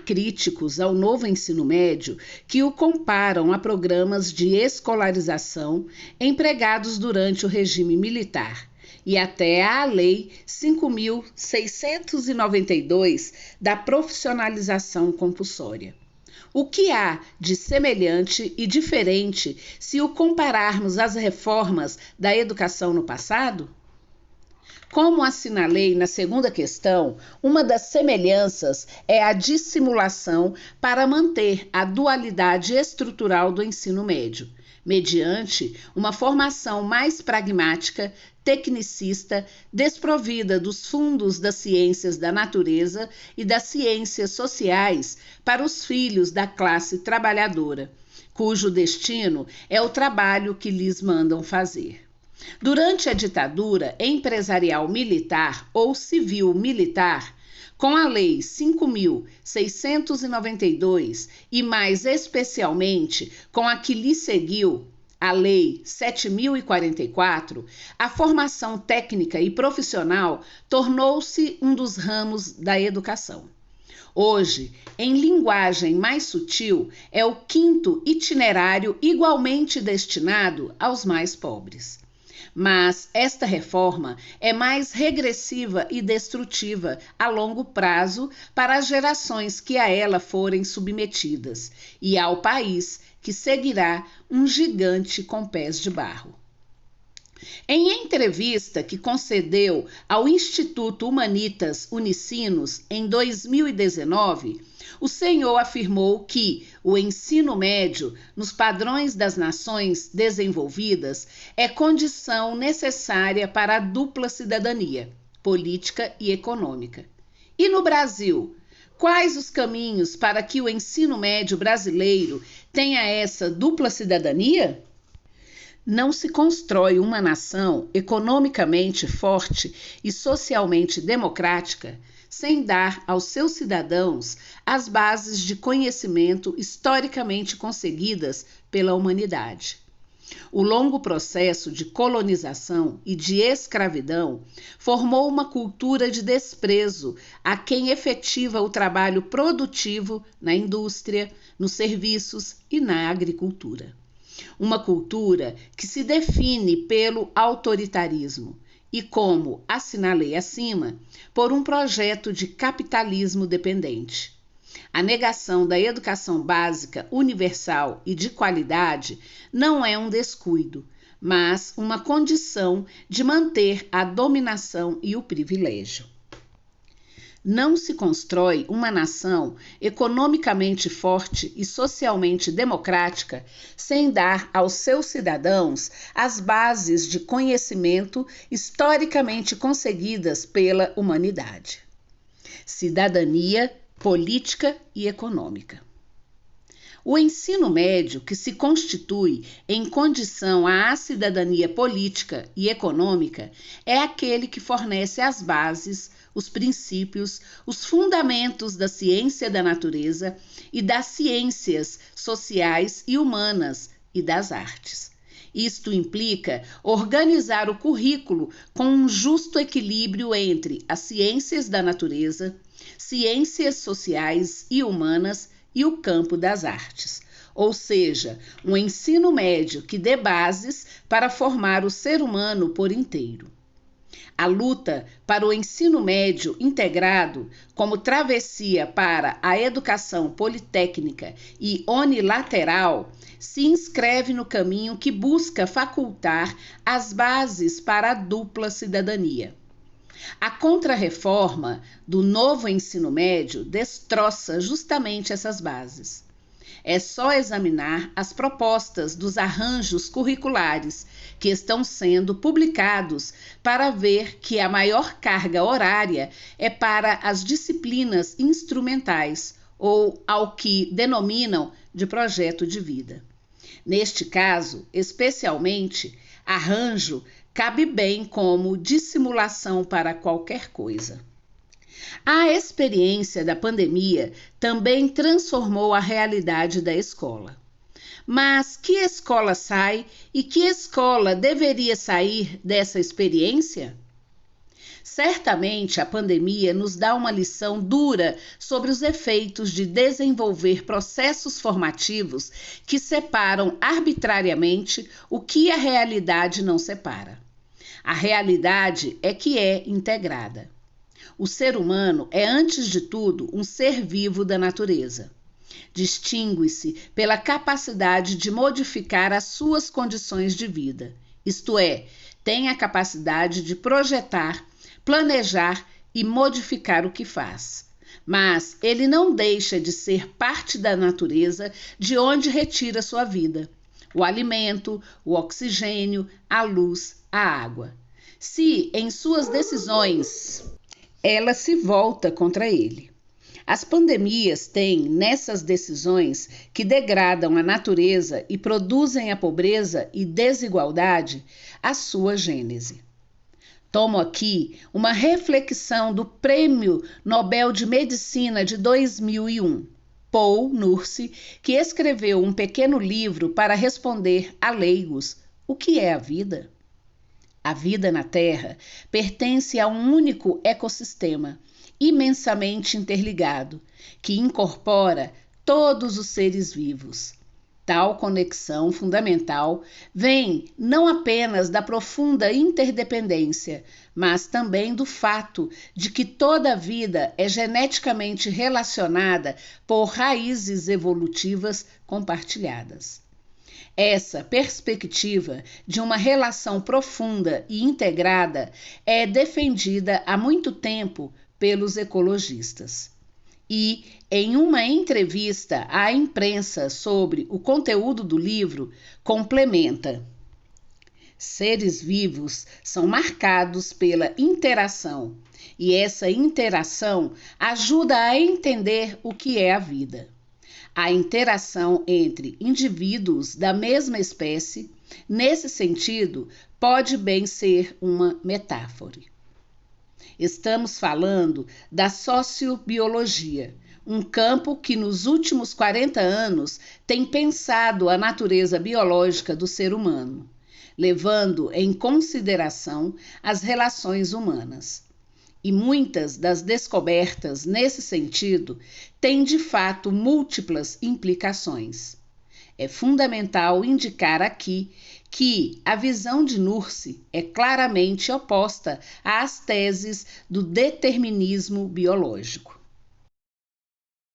críticos ao novo ensino médio que o comparam a programas de escolarização empregados durante o regime militar e até à Lei 5.692 da profissionalização compulsória. O que há de semelhante e diferente se o compararmos às reformas da educação no passado? Como assinalei na segunda questão, uma das semelhanças é a dissimulação para manter a dualidade estrutural do ensino médio, mediante uma formação mais pragmática, tecnicista, desprovida dos fundos das ciências da natureza e das ciências sociais para os filhos da classe trabalhadora, cujo destino é o trabalho que lhes mandam fazer. Durante a ditadura empresarial militar ou civil militar, com a Lei 5.692 e mais especialmente com a que lhe seguiu, a Lei 7.044, a formação técnica e profissional tornou-se um dos ramos da educação. Hoje, em linguagem mais sutil, é o quinto itinerário igualmente destinado aos mais pobres. Mas esta reforma é mais regressiva e destrutiva a longo prazo para as gerações que a ela forem submetidas e ao país que seguirá um gigante com pés de barro. Em entrevista que concedeu ao Instituto Humanitas Unicinos em 2019, o senhor afirmou que o ensino médio, nos padrões das nações desenvolvidas, é condição necessária para a dupla cidadania, política e econômica. E no Brasil, quais os caminhos para que o ensino médio brasileiro tenha essa dupla cidadania? Não se constrói uma nação economicamente forte e socialmente democrática sem dar aos seus cidadãos as bases de conhecimento historicamente conseguidas pela humanidade. O longo processo de colonização e de escravidão formou uma cultura de desprezo a quem efetiva o trabalho produtivo na indústria, nos serviços e na agricultura. Uma cultura que se define pelo autoritarismo e, como assinalei acima, por um projeto de capitalismo dependente. A negação da educação básica universal e de qualidade não é um descuido, mas uma condição de manter a dominação e o privilégio. Não se constrói uma nação economicamente forte e socialmente democrática sem dar aos seus cidadãos as bases de conhecimento historicamente conseguidas pela humanidade. Cidadania, política e econômica. O ensino médio, que se constitui em condição à cidadania política e econômica, é aquele que fornece as bases, os princípios, os fundamentos da ciência da natureza e das ciências sociais e humanas e das artes. Isto implica organizar o currículo com um justo equilíbrio entre as ciências da natureza, ciências sociais e humanas e o campo das artes, ou seja, um ensino médio que dê bases para formar o ser humano por inteiro. A luta para o ensino médio integrado, como travessia para a educação politécnica e unilateral, se inscreve no caminho que busca facultar as bases para a dupla cidadania. A contrarreforma do novo ensino médio destroça justamente essas bases. É só examinar as propostas dos arranjos curriculares que estão sendo publicados para ver que a maior carga horária é para as disciplinas instrumentais ou ao que denominam de projeto de vida. Neste caso, especialmente, arranjo cabe bem como dissimulação para qualquer coisa. A experiência da pandemia também transformou a realidade da escola. Mas que escola sai e que escola deveria sair dessa experiência? Certamente a pandemia nos dá uma lição dura sobre os efeitos de desenvolver processos formativos que separam arbitrariamente o que a realidade não separa. A realidade é que é integrada. O ser humano é, antes de tudo, um ser vivo da natureza. Distingue-se pela capacidade de modificar as suas condições de vida, isto é, tem a capacidade de projetar, planejar e modificar o que faz. Mas ele não deixa de ser parte da natureza de onde retira sua vida, o alimento, o oxigênio, a luz, a água. Se, em suas decisões, ela se volta contra ele. As pandemias têm, nessas decisões que degradam a natureza e produzem a pobreza e desigualdade, a sua gênese. Tomo aqui uma reflexão do Prêmio Nobel de Medicina de 2001, Paul Nurse, que escreveu um pequeno livro para responder a leigos: o que é a vida? A vida na Terra pertence a um único ecossistema, imensamente interligado, que incorpora todos os seres vivos. Tal conexão fundamental vem não apenas da profunda interdependência, mas também do fato de que toda a vida é geneticamente relacionada por raízes evolutivas compartilhadas. Essa perspectiva de uma relação profunda e integrada é defendida há muito tempo pelos ecologistas. E, em uma entrevista à imprensa sobre o conteúdo do livro, complementa: seres vivos são marcados pela interação, e essa interação ajuda a entender o que é a vida. A interação entre indivíduos da mesma espécie, nesse sentido, pode bem ser uma metáfora. Estamos falando da sociobiologia, um campo que nos últimos 40 anos tem pensado a natureza biológica do ser humano, levando em consideração as relações humanas. E muitas das descobertas nesse sentido têm de fato múltiplas implicações. É fundamental indicar aqui que a visão de Nurse é claramente oposta às teses do determinismo biológico.